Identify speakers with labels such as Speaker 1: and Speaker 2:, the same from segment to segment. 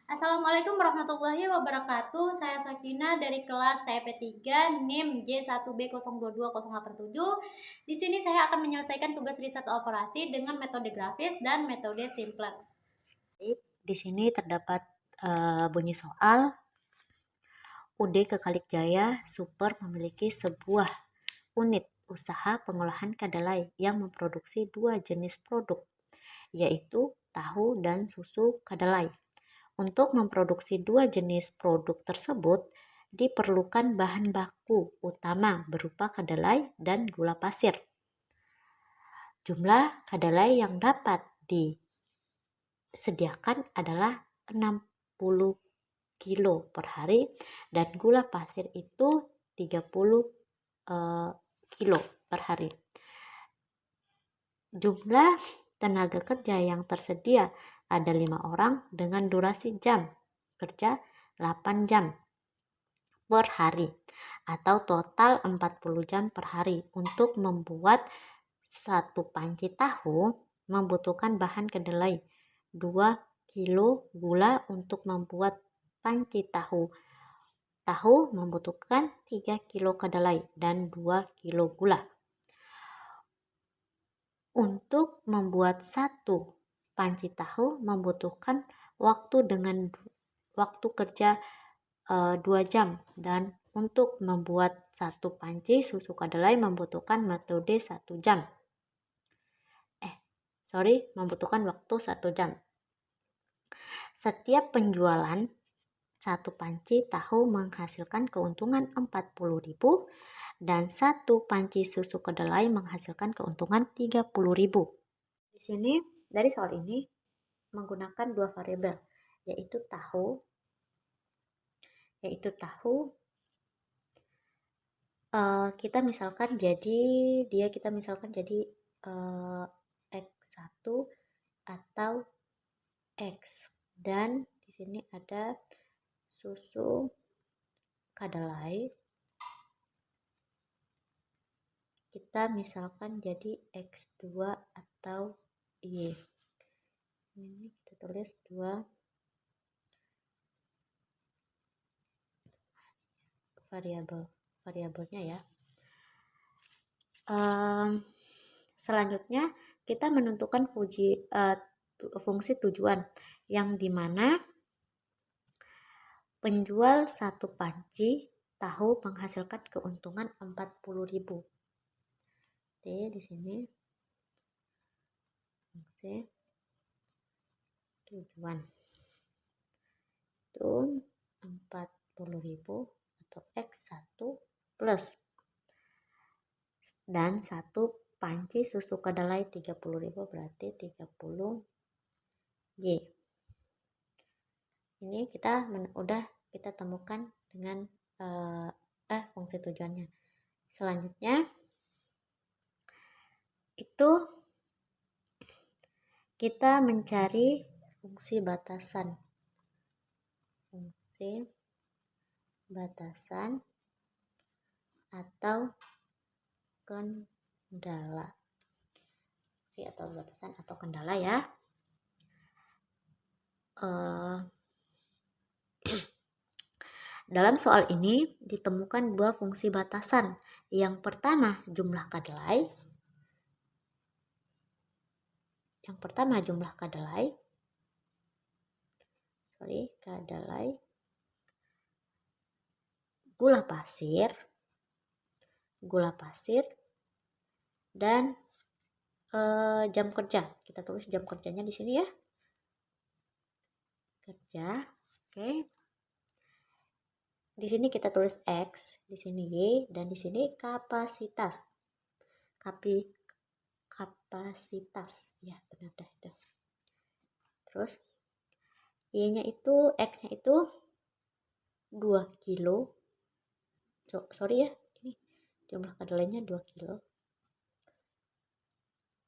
Speaker 1: Assalamualaikum warahmatullahi wabarakatuh. Saya Sakina dari kelas TP3 NIM J1B022087. Di sini saya akan menyelesaikan tugas riset operasi dengan metode grafis dan metode simplex.
Speaker 2: Di sini terdapat bunyi soal. UD Kekalikjaya Super memiliki sebuah unit usaha pengolahan kedelai yang memproduksi dua jenis produk, yaitu tahu dan susu kedelai. Untuk memproduksi dua jenis produk tersebut, diperlukan bahan baku utama berupa kedelai dan gula pasir. Jumlah kedelai yang dapat disediakan adalah 60 kilo per hari dan gula pasir itu 30 kilo per hari. Jumlah tenaga kerja yang tersedia ada 5 orang dengan durasi jam kerja 8 jam per hari atau total 40 jam per hari. Untuk membuat satu panci tahu membutuhkan bahan kedelai 2 kilo, gula untuk membuat panci tahu membutuhkan 3 kilo kedelai dan 2 kilo gula. Untuk membuat satu panci tahu membutuhkan waktu dengan waktu kerja 2 jam, dan untuk membuat satu panci susu kedelai membutuhkan metode 1 jam. Membutuhkan waktu 1 jam. Setiap penjualan satu panci tahu menghasilkan keuntungan 40.000 dan satu panci susu kedelai menghasilkan keuntungan 30.000. Di sini dari soal ini menggunakan dua variabel, yaitu tahu kita misalkan jadi X1 atau X, dan di sini ada susu kedelai, kita misalkan jadi X2 atau Y. Ini kita tulis 2 variabelnya ya. Selanjutnya kita menentukan fungsi tujuan, yang dimana penjual satu panci tahu menghasilkan keuntungan 40.000. Oke, di sini fungsi tujuan itu 40.000 atau X1 plus dan satu panci susu kedelai 30.000 berarti 30 Y. Ini kita temukan dengan fungsi tujuannya. Selanjutnya itu kita mencari fungsi batasan atau kendala. Ya. Dalam soal ini ditemukan dua fungsi batasan. Yang pertama jumlah kedelai. Gula pasir dan jam kerja. Kita tulis jam kerjanya di sini ya. Kerja. Oke. Di sini kita tulis X, di sini Y, dan di sini kapasitas. Kapasitas. Ya, benar dah itu. Terus Y-nya itu, X-nya itu 2 kilo. Sorry ya, ini jumlah kedelainya 2 kilo.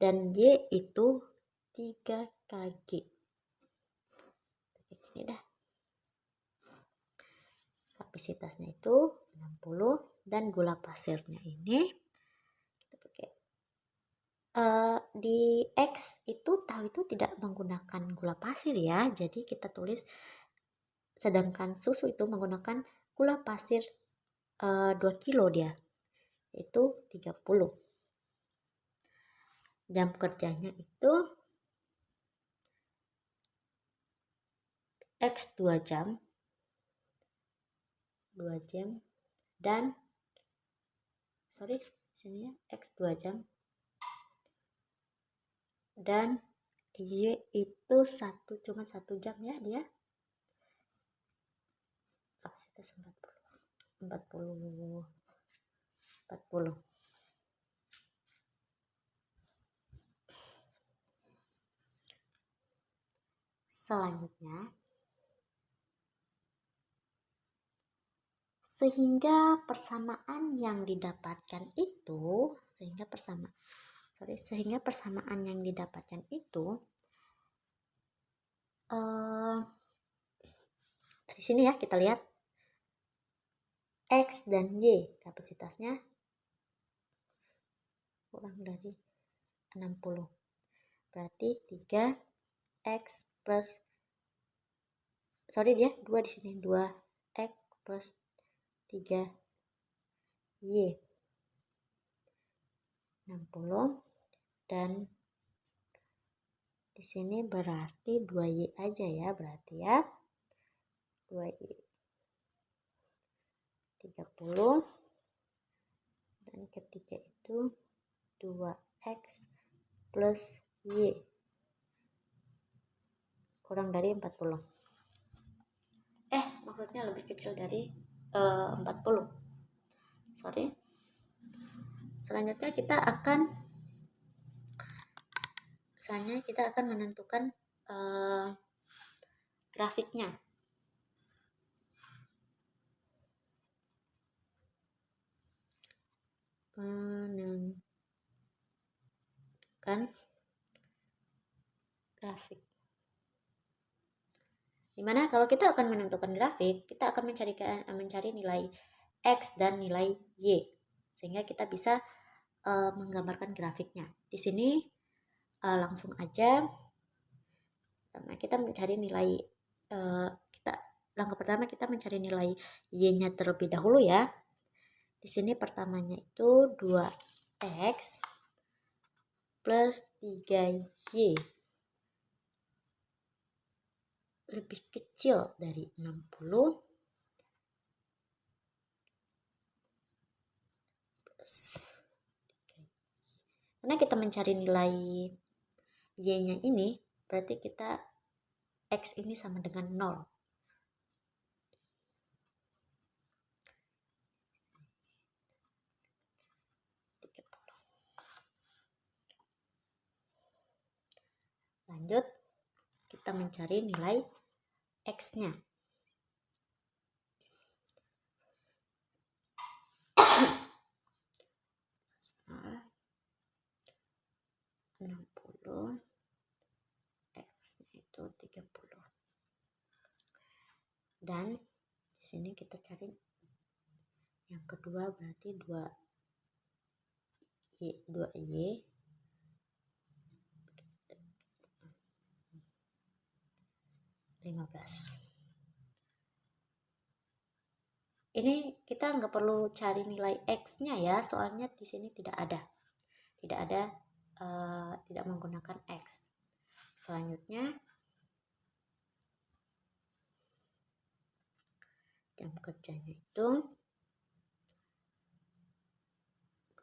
Speaker 2: Dan Y itu 3 kg. Ini dah. Kapasitasnya itu 60 dan gula pasirnya ini kita pakai di X itu tahu itu tidak menggunakan gula pasir ya. Jadi kita tulis sedangkan susu itu menggunakan gula pasir 2 kilo dia, itu 30. Jam kerjanya itu X 2 jam, dan sini ya, X 2 jam, dan Y itu cuma 1 jam ya dia. Kapasitas 40. Selanjutnya, sehingga persamaan yang didapatkan itu dari sini ya kita lihat X dan Y kapasitasnya kurang dari 60. Berarti 3X plus 2 di sini, 2X plus 3Y 60, dan di sini berarti 2Y aja ya, berarti ya 2Y 30, dan ketiga itu 2X plus Y kurang dari 40. Maksudnya lebih kecil dari 40. Selanjutnya kita akan menentukan grafiknya. Menentukan grafik. Dimana kalau kita akan menentukan grafik, kita akan mencari nilai X dan nilai Y, sehingga kita bisa menggambarkan grafiknya. Di sini langsung aja, karena kita mencari nilai langkah pertama kita mencari nilai Y-nya terlebih dahulu ya. Di sini pertamanya itu 2X plus 3Y lebih kecil dari 60 karena kita mencari nilai Y-nya ini, berarti kita X ini sama dengan 0. Lanjut, kita mencari nilai X-nya. X-nya itu 30. Dan di sini kita cari yang kedua, berarti 2Y 15. Ini kita nggak perlu cari nilai X-nya ya, soalnya di sini tidak menggunakan X. Selanjutnya, jam kerjanya itu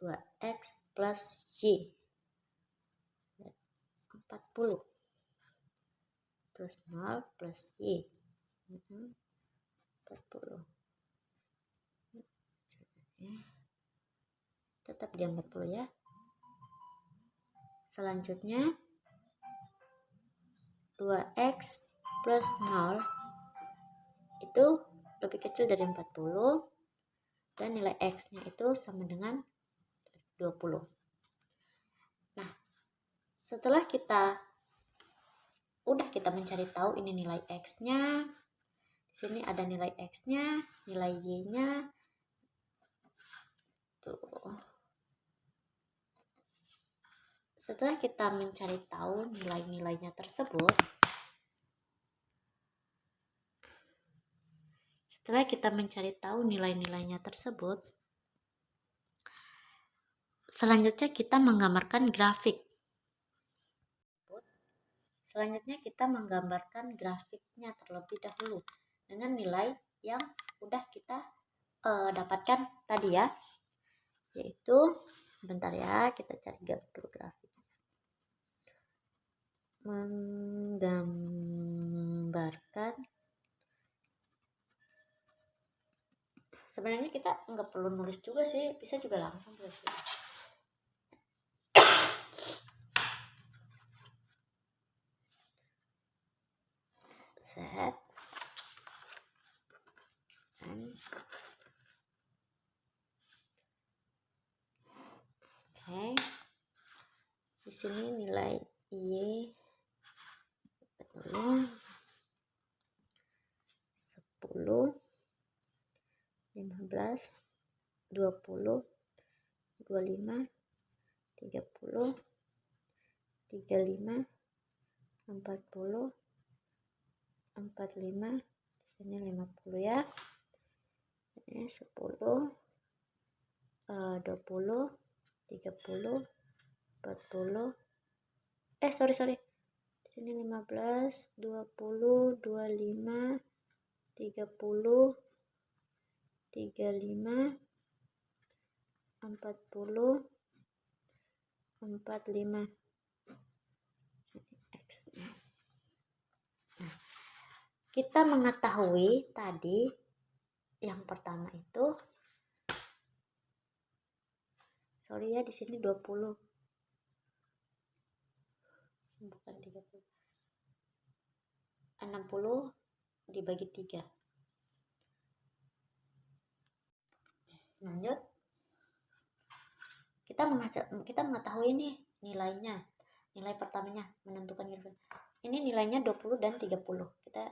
Speaker 2: 2X plus Y 40 plus 0 plus Y 40. Tetap di 40 ya. Selanjutnya 2X plus 0 itu lebih kecil dari 40, dan nilai X-nya itu sama dengan 20. Nah, setelah kita mencari tahu ini nilai X-nya, di sini ada nilai X-nya, nilai Y-nya. Tuh. Setelah kita mencari tahu nilai-nilainya tersebut, Setelah kita mencari tahu nilai-nilainya tersebut, selanjutnya kita menggambarkan grafik. Selanjutnya kita menggambarkan grafiknya terlebih dahulu dengan nilai yang udah kita dapatkan tadi ya, yaitu bentar ya, kita cari dulu grafiknya. Menggambarkan, sebenarnya kita nggak perlu nulis juga sih, bisa juga langsung tulis. Set and oke. Di sini nilai Y dulu 10, 15, 20, 25, 30, 35, 40, 45, ini 50 ya. Ini 10, 20, 30, 40. Sorry. Di sini 15, 20, 25, 30, 35, 40, 45. X-nya. Nah, kita mengetahui tadi yang pertama itu, sorry ya, di sini 20, bukan 30, 60 dibagi 3. Lanjut, kita mengetahui nih nilainya. Nilai pertamanya menentukan nilai. Ini nilainya 20 dan 30. Kita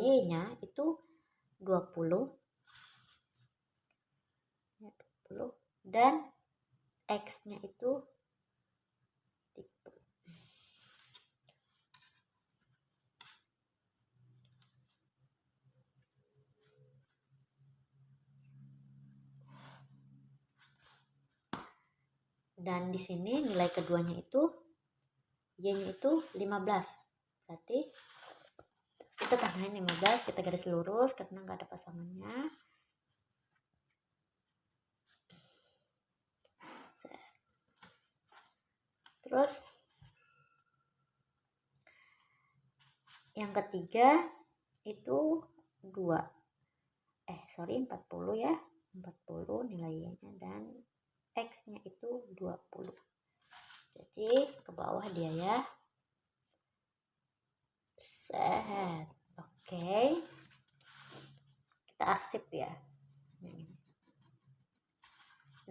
Speaker 2: Y-nya itu 20 dan X-nya itu 30. Dan di sini nilai keduanya itu Y-nya itu 15. Berarti kita tambahin 15, kita garis lurus karena nggak ada pasangannya. Terus yang ketiga itu 40 ya. 40 nilainya dan X-nya itu 20. Jadi ke bawah dia ya. Set. Oke. Kita arsip ya.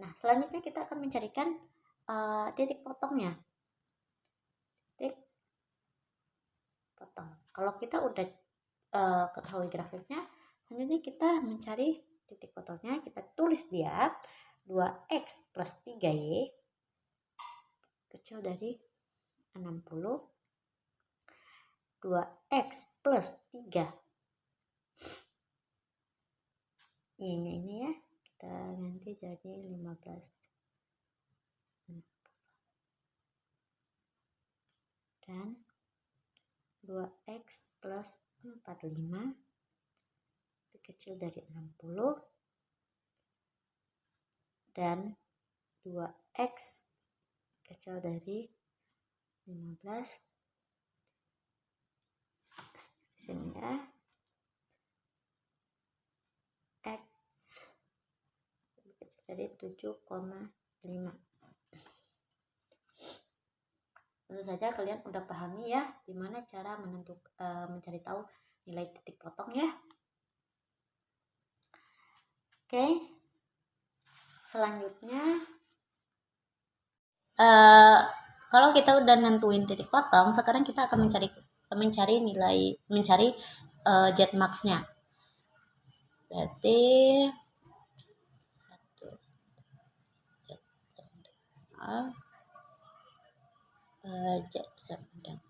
Speaker 2: Nah, selanjutnya kita akan mencarikan titik potongnya. Titik potong. Kalau kita udah ketahui grafiknya, selanjutnya kita mencari titik potongnya. Kita tulis dia 2x plus 3y kecil dari 60, 2x plus 3 y-nya ini ya, kita ganti jadi 15 dan 2x plus 45 kecil dari 60 dan 2x kecil dari 15 di sini ya, x kecil dari 7,5. Tentu saja kalian udah pahami ya gimana cara mencari tahu nilai titik potong ya. Oke, selanjutnya kalau kita udah nentuin titik potong, sekarang kita akan mencari z max-nya. Berarti z sama 40.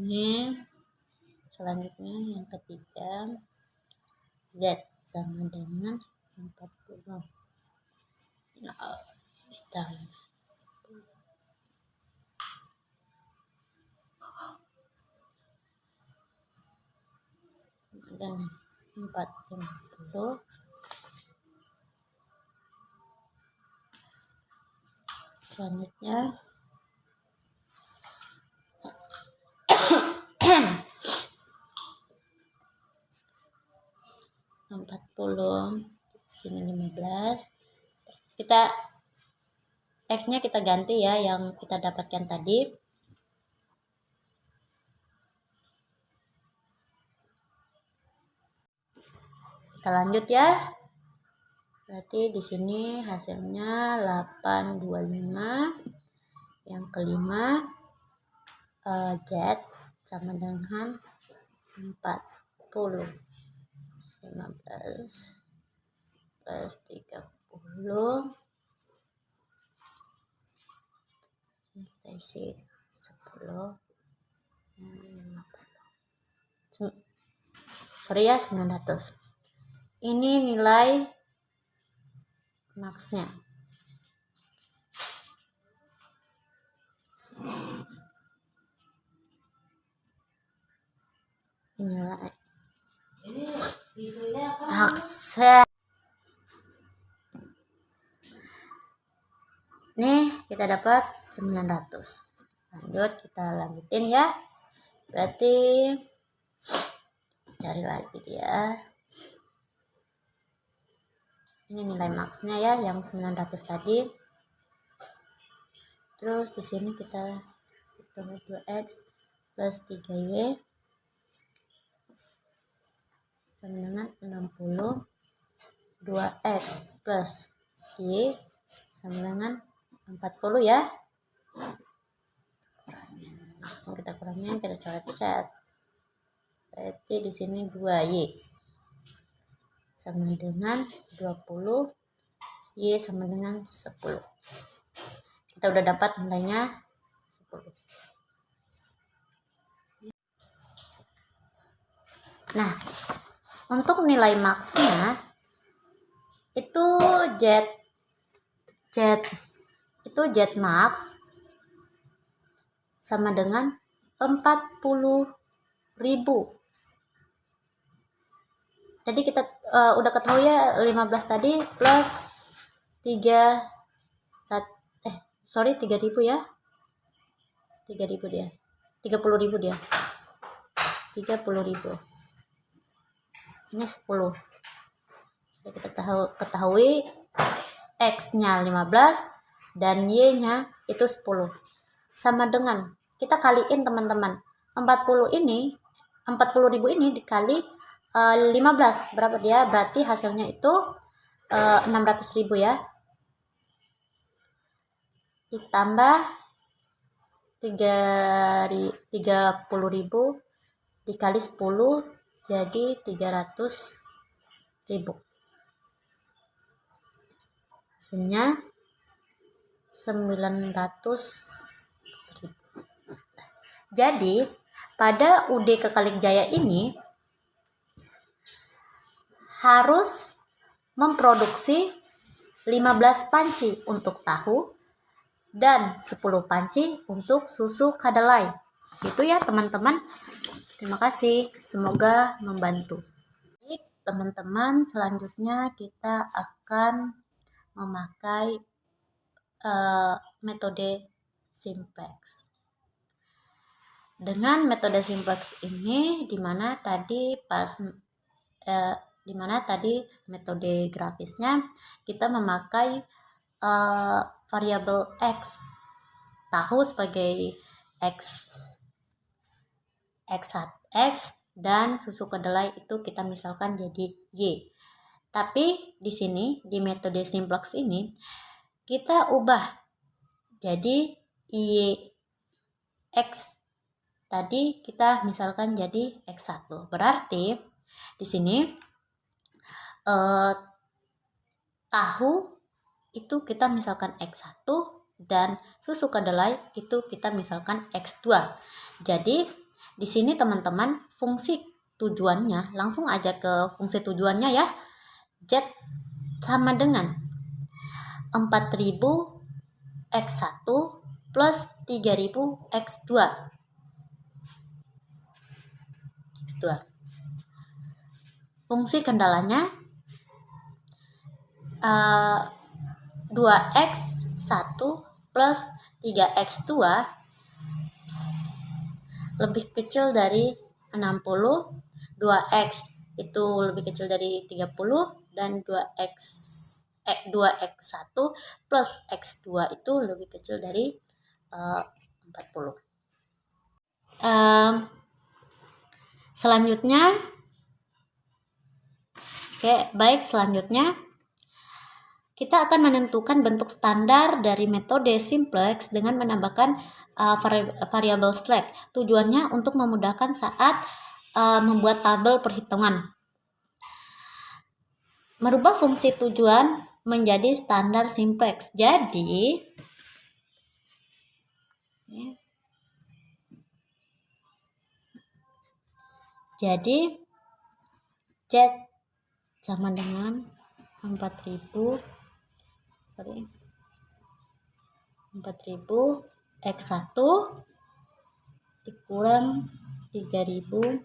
Speaker 2: Ini selanjutnya yang ketiga, Z sama dengan 40. Nah, ditambah dengan 40. Selanjutnya 40, sini 15. Kita X-nya kita ganti ya yang kita dapatkan tadi. Kita lanjut ya. Berarti di sini hasilnya 825. Yang kelima Z sama dengan 40. 15 plus 30. Ini kita isi 10. 50. Sorry ya, 900. Ini nilai max-nya. Nilai akses. Nih kita dapat 900. Lanjut, kita lanjutin ya. Berarti cari lagi dia. Ini nilai max-nya ya yang 900 tadi. Terus di sini kita hitung 2x plus 3y sama dengan 60. 2x plus y sama dengan 40 ya. Kita kurangin, kita coret. Berarti di sini 2y sama dengan 20, y sama dengan 10. Kita udah dapat nilainya 10. Nah, untuk nilai max-nya itu Z max sama dengan 40.000. Jadi kita udah ketahui ya 15 tadi plus 3.000 ya. 3.000 dia. 30.000 dia. 30.000. Ini 10. Jadi kita ketahui X-nya 15 dan Y-nya itu 10. Sama dengan kita kaliin teman-teman. 40.000 ini dikali 15 berapa dia? Berarti hasilnya itu 600.000 ya. Ditambah 30.000 dikali 10 jadi 300.000. Hasilnya 900.000. Jadi pada UD Kekalikjaya ini harus memproduksi 15 panci untuk tahu dan 10 panci untuk susu kedelai. Itu ya teman-teman. Terima kasih, semoga membantu. Baik, teman-teman, selanjutnya kita akan memakai metode simplex. Dengan metode simplex ini dimana tadi metode grafisnya kita memakai variabel X, tahu sebagai X dan susu kedelai itu kita misalkan jadi Y. Tapi di sini di metode simplex ini kita ubah jadi X tadi kita misalkan jadi X1. Berarti di sini tahu itu kita misalkan X1 dan susu kedelai itu kita misalkan X2. Jadi Di sini teman-teman fungsi tujuannya, langsung aja ke fungsi tujuannya ya. Z sama dengan 4000 X1 plus 3000 X2. Fungsi kendalanya 2x1 plus 3x2 lebih kecil dari 60, 2x itu lebih kecil dari 30, dan 2x1 plus x2 itu lebih kecil dari 40. Selanjutnya, selanjutnya kita akan menentukan bentuk standar dari metode simplex dengan menambahkan variabel slack. Tujuannya untuk memudahkan saat membuat tabel perhitungan. Merubah fungsi tujuan menjadi standar simplex. Jadi Z sama dengan 4000 X1 dikurang 3000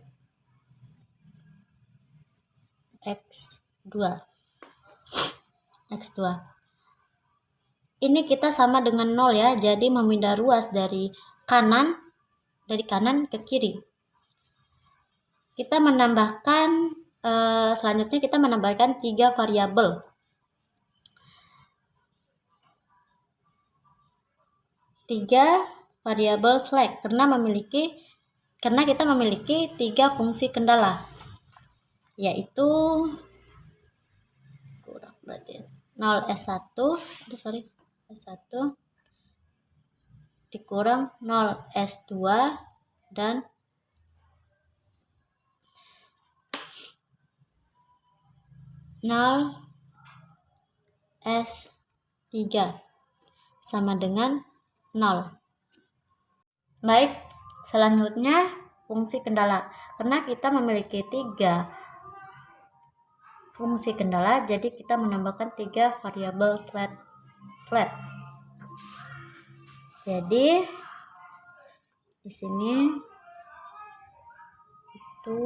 Speaker 2: X2. Ini kita sama dengan 0 ya, jadi memindah ruas dari kanan ke kiri. Kita menambahkan selanjutnya kita menambahkan 3 variabel. Slack karena kita memiliki 3 fungsi kendala, yaitu 0S1 dikurang 0S2 dan 0S3 sama dengan 0. Baik, selanjutnya fungsi kendala. Karena kita memiliki 3 fungsi kendala, jadi kita menambahkan 3 variabel slack. Jadi di sini itu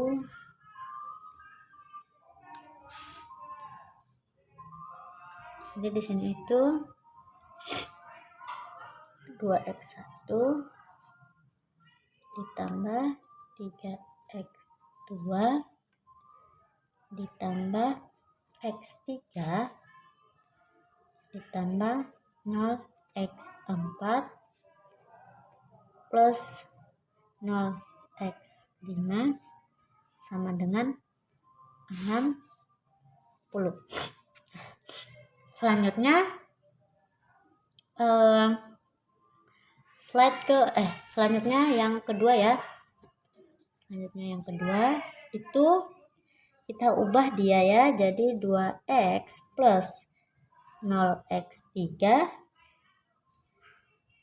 Speaker 2: itu 2x1 ditambah 3x2 ditambah x3 ditambah 0x4 plus 0x5 sama dengan 60. Selanjutnya selanjutnya yang kedua ya. Selanjutnya yang kedua itu kita ubah dia ya, jadi 2x plus 0x3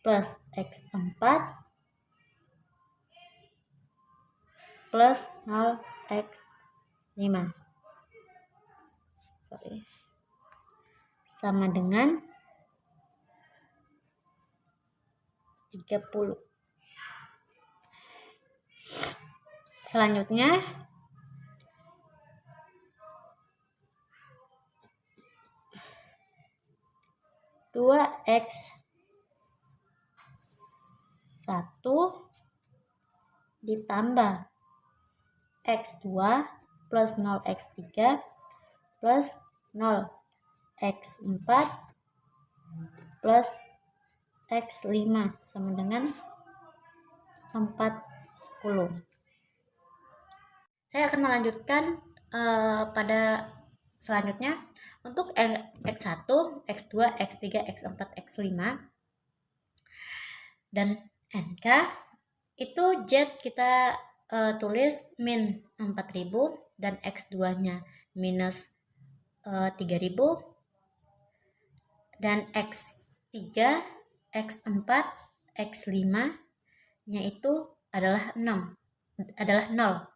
Speaker 2: plus x4 plus 0x5 sama dengan 30. Selanjutnya dua x1 ditambah x2 plus 0x3 plus 0x4 plus x5 sama dengan 40. Saya akan melanjutkan pada selanjutnya untuk x1, x2, x3, x4, x5 dan nk itu z kita tulis min 4000 dan x2 nya minus 3000 dan x3, x4, x5 nya itu adalah 6
Speaker 1: adalah 0.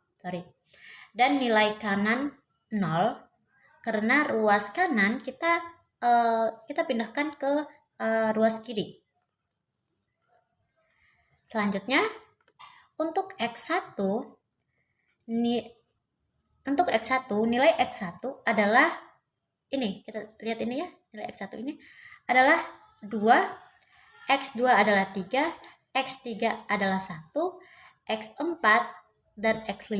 Speaker 1: Dan nilai kanan 0 karena ruas kanan kita pindahkan ke ruas kiri. Selanjutnya untuk X1 nilai X1 adalah ini, kita lihat ini ya, nilai X1 ini adalah 2, X2 adalah 3, X3 adalah 1, X4 dan X5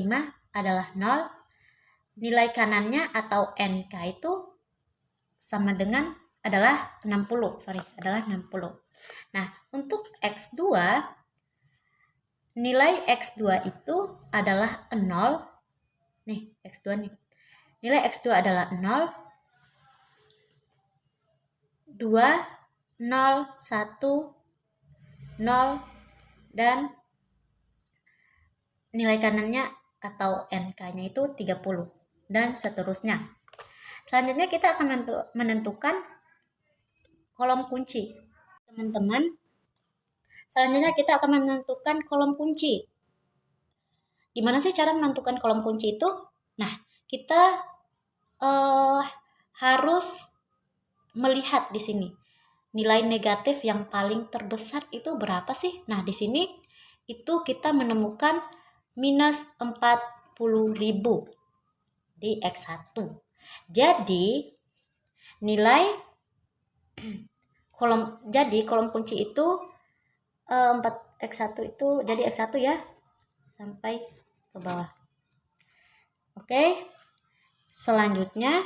Speaker 1: adalah 0. Nilai kanannya atau NK itu sama dengan adalah 60. Nah, untuk X2 nilai X2 itu adalah 0. Nih, X2 nih. Nilai X2 adalah 0, 2, 0, 1, 0, dan nilai kanannya atau NK-nya itu 30, dan seterusnya. Selanjutnya kita akan menentukan kolom kunci. Teman-teman, selanjutnya kita akan menentukan kolom kunci. Gimana sih cara menentukan kolom kunci itu? Nah, kita harus melihat di sini nilai negatif yang paling terbesar itu berapa sih? Nah, di sini itu kita menemukan minus 40.000 di X1. Jadi nilai kolom kunci itu 4X1 itu jadi X1 ya, sampai ke bawah. Oke. Selanjutnya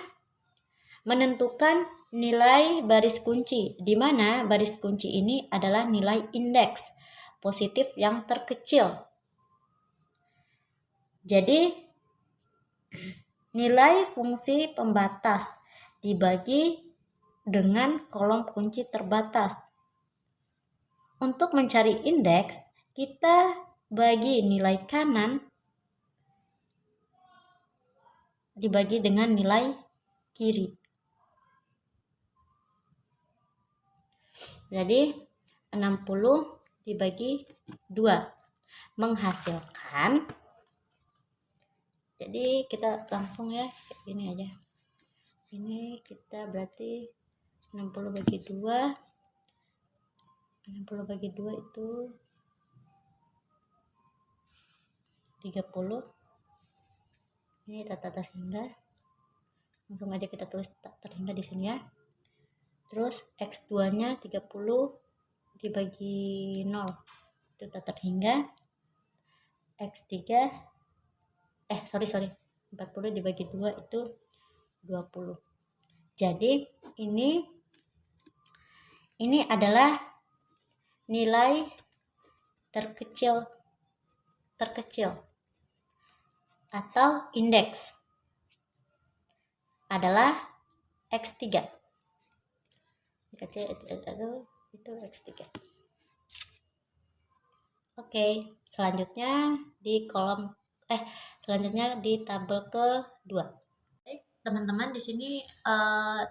Speaker 1: menentukan nilai baris kunci, di mana baris kunci ini adalah nilai indeks positif yang terkecil. Jadi nilai fungsi pembatas dibagi dengan kolom kunci terbatas. Untuk mencari indeks, kita bagi nilai kanan dibagi dengan nilai kiri. Jadi 60 dibagi 2 menghasilkan, jadi kita langsung ya ini aja. Ini kita berarti 60 bagi 2 itu 30. Ini tata terhingga, langsung aja kita tulis tak terhingga di sini ya. Terus X2 nya 30 dibagi 0 itu tak terhingga. X3 40 dibagi 2 itu 20. Jadi ini adalah nilai terkecil atau indeks adalah X3. Itu X3. Oke, selanjutnya di tabel kedua. Baik, teman-teman, di sini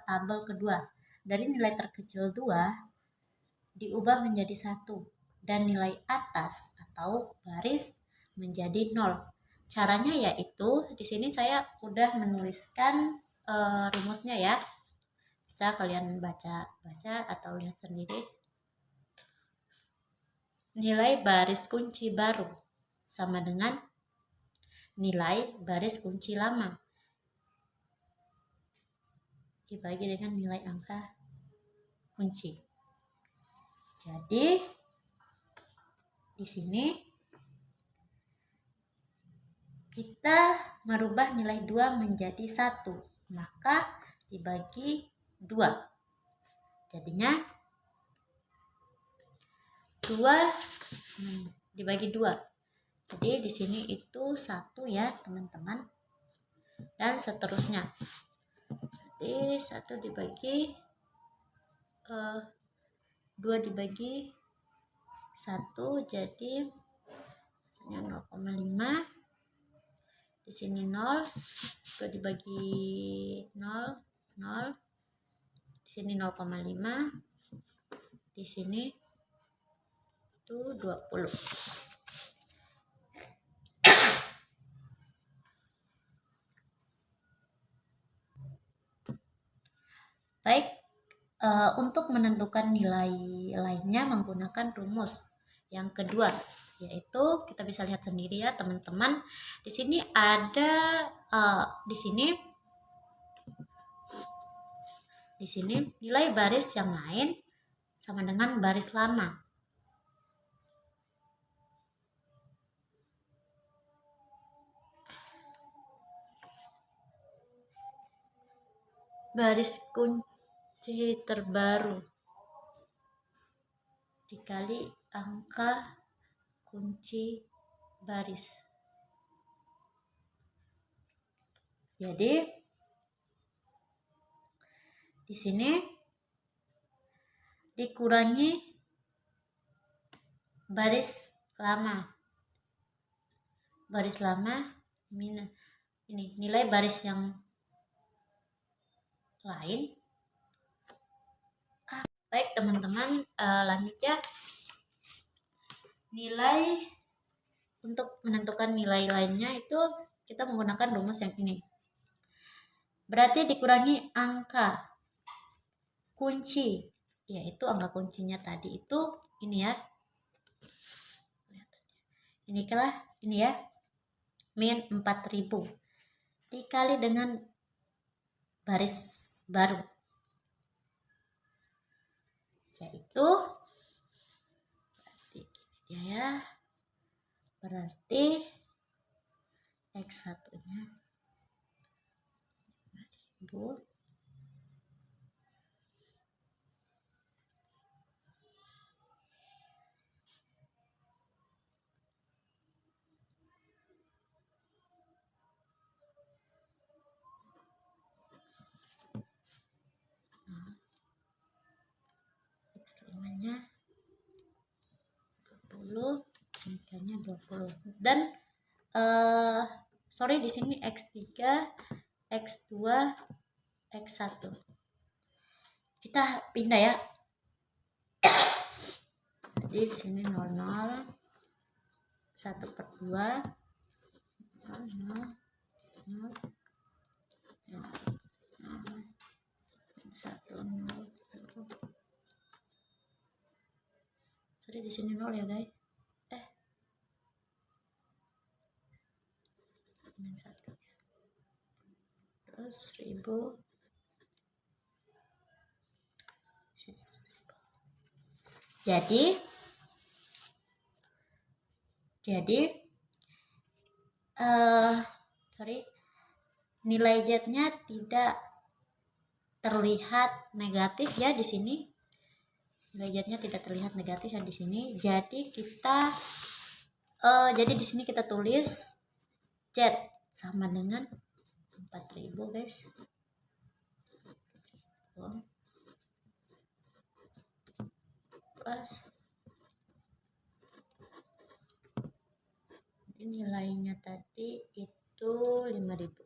Speaker 1: tabel kedua. Dari nilai terkecil 2 diubah menjadi 1 dan nilai atas atau baris menjadi 0. Caranya yaitu di sini saya udah menuliskan rumusnya ya. Bisa kalian baca atau lihat sendiri. Nilai baris kunci baru sama dengan nilai baris kunci lama dibagi dengan nilai angka kunci. Jadi di sini kita merubah nilai 2 menjadi 1, maka dibagi 2. Jadinya 2 dibagi 2. Jadi di sini itu 1 ya, teman-teman. Dan seterusnya. Jadi 1 dibagi 2 dibagi 1 jadi 0,5. Di sini 0, 2 dibagi 0, 0. Di sini 0,5. Di sini itu 20. Baik, untuk menentukan nilai lainnya menggunakan rumus yang kedua, yaitu kita bisa lihat sendiri ya teman-teman. Di sini ada di sini nilai baris yang lain sama dengan baris lama. Baris kunci terbaru dikali angka kunci baris. Jadi di sini dikurangi baris lama. Baris lama minus ini nilai baris yang lain. Baik teman-teman, lanjut ya. Nilai untuk menentukan nilai lainnya itu kita menggunakan rumus yang ini. Berarti dikurangi angka kunci, yaitu angka kuncinya tadi itu ini ya. Ini ya. Min 4000 dikali dengan baris baru, yaitu berarti gini ya, berarti X1 nya 5000 X5-nya 20, X-nya 20. Dan sorry di sini X3, X2, X1. Kita pindah ya. Jadi di sini 00, 1/2, 0, 0, 0, 1, 0. Sorry di sini 0 ya guys. Terus 1000. Jadi nilai Z-nya tidak terlihat negatif ya di sini. Nilai Z-nya tidak terlihat negatif ya di sini. Jadi kita jadi di sini kita tulis Z sama dengan 4000 guys. Plus nilainya tadi itu 5000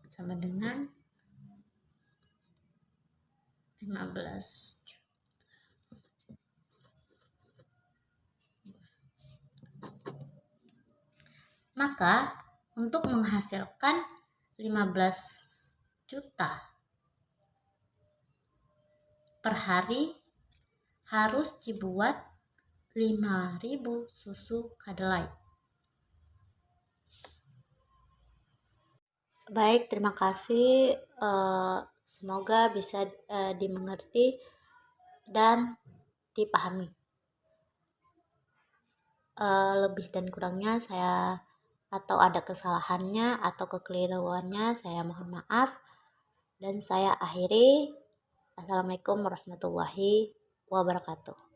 Speaker 1: sama dengan 15 juta. Maka untuk menghasilkan 15 juta per hari harus dibuat 5000 susu kedelai. Baik, terima kasih. Semoga bisa dimengerti dan dipahami. Lebih dan kurangnya saya atau ada kesalahannya atau kekeliruannya saya mohon maaf. Dan saya akhiri. Assalamualaikum warahmatullahi wabarakatuh.